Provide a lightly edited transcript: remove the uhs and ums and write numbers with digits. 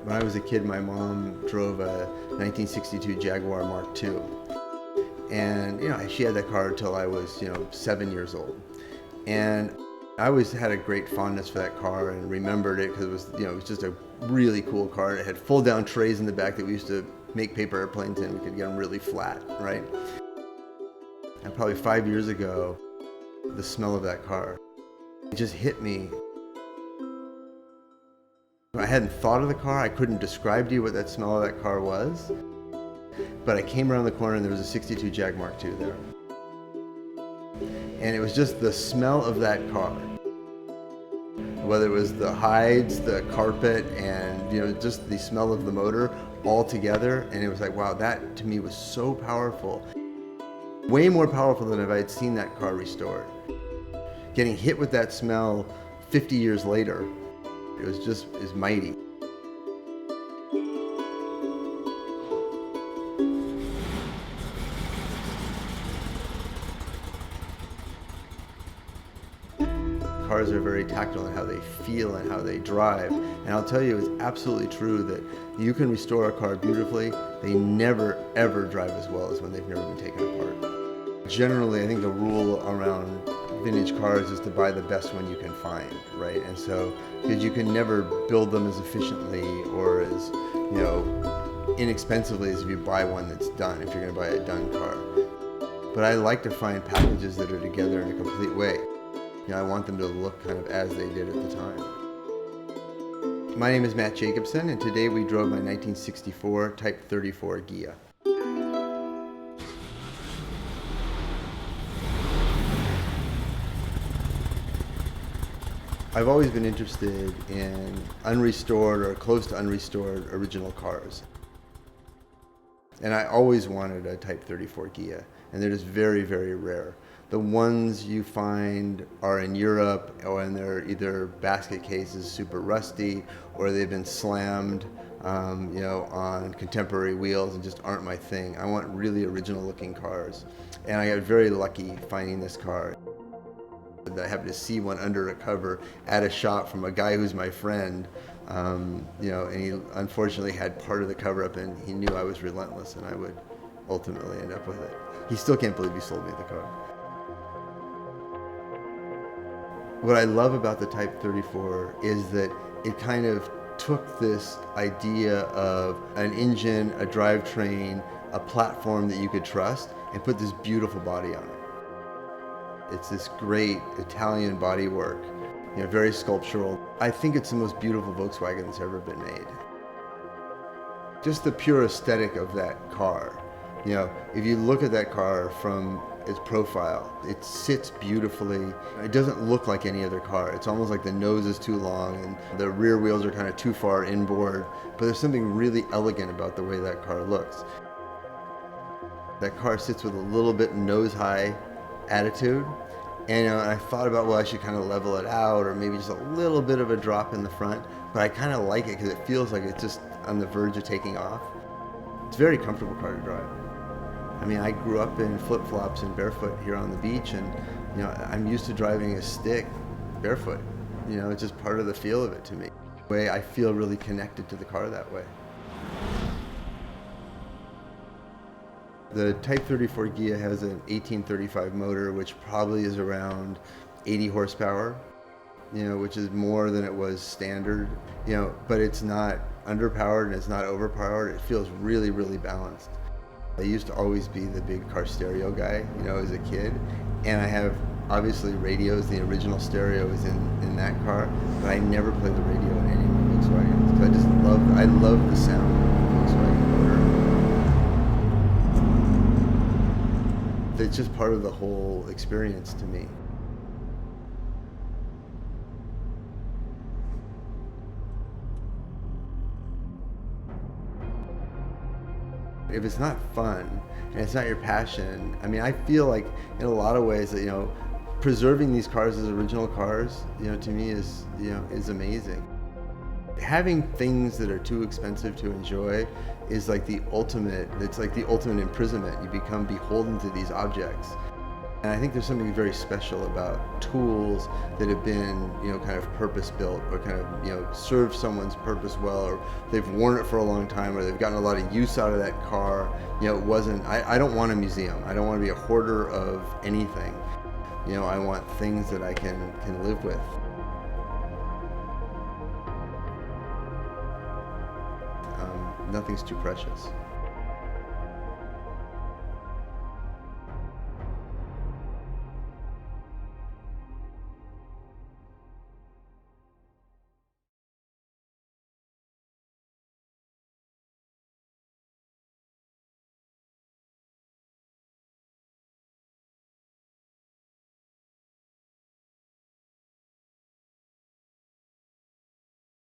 When I was a kid, my mom drove a 1962 Jaguar Mark II. And, she had that car until I was, 7 years old. And I always had a great fondness for that car and remembered it because it was, it was just a really cool car. It had fold-down trays in the back that we used to make paper airplanes in. We could get them really flat, right? And probably 5 years ago, the smell of that car, it just hit me. I hadn't thought of the car. I couldn't describe to you what that smell of that car was. But I came around the corner and there was a 62 Jag Mark II there. And it was just the smell of that car. Whether it was the hides, the carpet, and just the smell of the motor all together. And it was like, wow, that to me was so powerful. Way more powerful than if I had seen that car restored. Getting hit with that smell 50 years later, it was just as mighty. Cars are very tactile in how they feel and how they drive. And I'll tell you, it's absolutely true that you can restore a car beautifully. They never, ever drive as well as when they've never been taken apart. Generally, I think the rule around vintage cars is to buy the best one you can find, right? And so, because you can never build them as efficiently or as, inexpensively as if you buy one that's done, if you're going to buy a done car. But I like to find packages that are together in a complete way. I want them to look kind of as they did at the time. My name is Matt Jacobson, and today we drove my 1964 Type 34 Ghia. I've always been interested in unrestored or close to unrestored original cars. And I always wanted a Type 34 Ghia, and they're just very, very rare. The ones you find are in Europe, and they're either basket cases, super rusty, or they've been slammed, on contemporary wheels and just aren't my thing. I want really original-looking cars, and I got very lucky finding this car. I happened to see one under a cover at a shop from a guy who's my friend, and he unfortunately had part of the cover up, and he knew I was relentless, and I would ultimately end up with it. He still can't believe he sold me the car. What I love about the Type 34 is that it kind of took this idea of an engine, a drivetrain, a platform that you could trust, and put this beautiful body on it. It's this great Italian bodywork, very sculptural. I think it's the most beautiful Volkswagen that's ever been made. Just the pure aesthetic of that car. If you look at that car from its profile, it sits beautifully. It doesn't look like any other car. It's almost like the nose is too long and the rear wheels are kind of too far inboard, but there's something really elegant about the way that car looks. That car sits with a little bit nose-high attitude, and I thought about, well, I should kind of level it out or maybe just a little bit of a drop in the front, but I kind of like it because it feels like it's just on the verge of taking off. It's a very comfortable car to drive. I grew up in flip-flops and barefoot here on the beach, and I'm used to driving a stick barefoot. It's just part of the feel of it to me. The way I feel really connected to the car that way. The Type 34 Ghia has an 1835 motor, which probably is around 80 horsepower, which is more than it was standard, but it's not underpowered and it's not overpowered. It feels really, really balanced. I used to always be the big car stereo guy, as a kid, and I have obviously radios. The original stereo is in that car, but I never play the radio in any of my Volkswagens because I love the sound of the Volkswagen motor. It's just part of the whole experience to me. If it's not fun and it's not your passion, I feel like in a lot of ways that, preserving these cars as original cars, to me is amazing. Having things that are too expensive to enjoy is like the ultimate, it's like the ultimate imprisonment. You become beholden to these objects. And I think there's something very special about tools that have been, kind of purpose-built, or kind of, served someone's purpose well, or they've worn it for a long time, or they've gotten a lot of use out of that car. It wasn't, I don't want a museum. I don't want to be a hoarder of anything. I want things that I can live with. Nothing's too precious.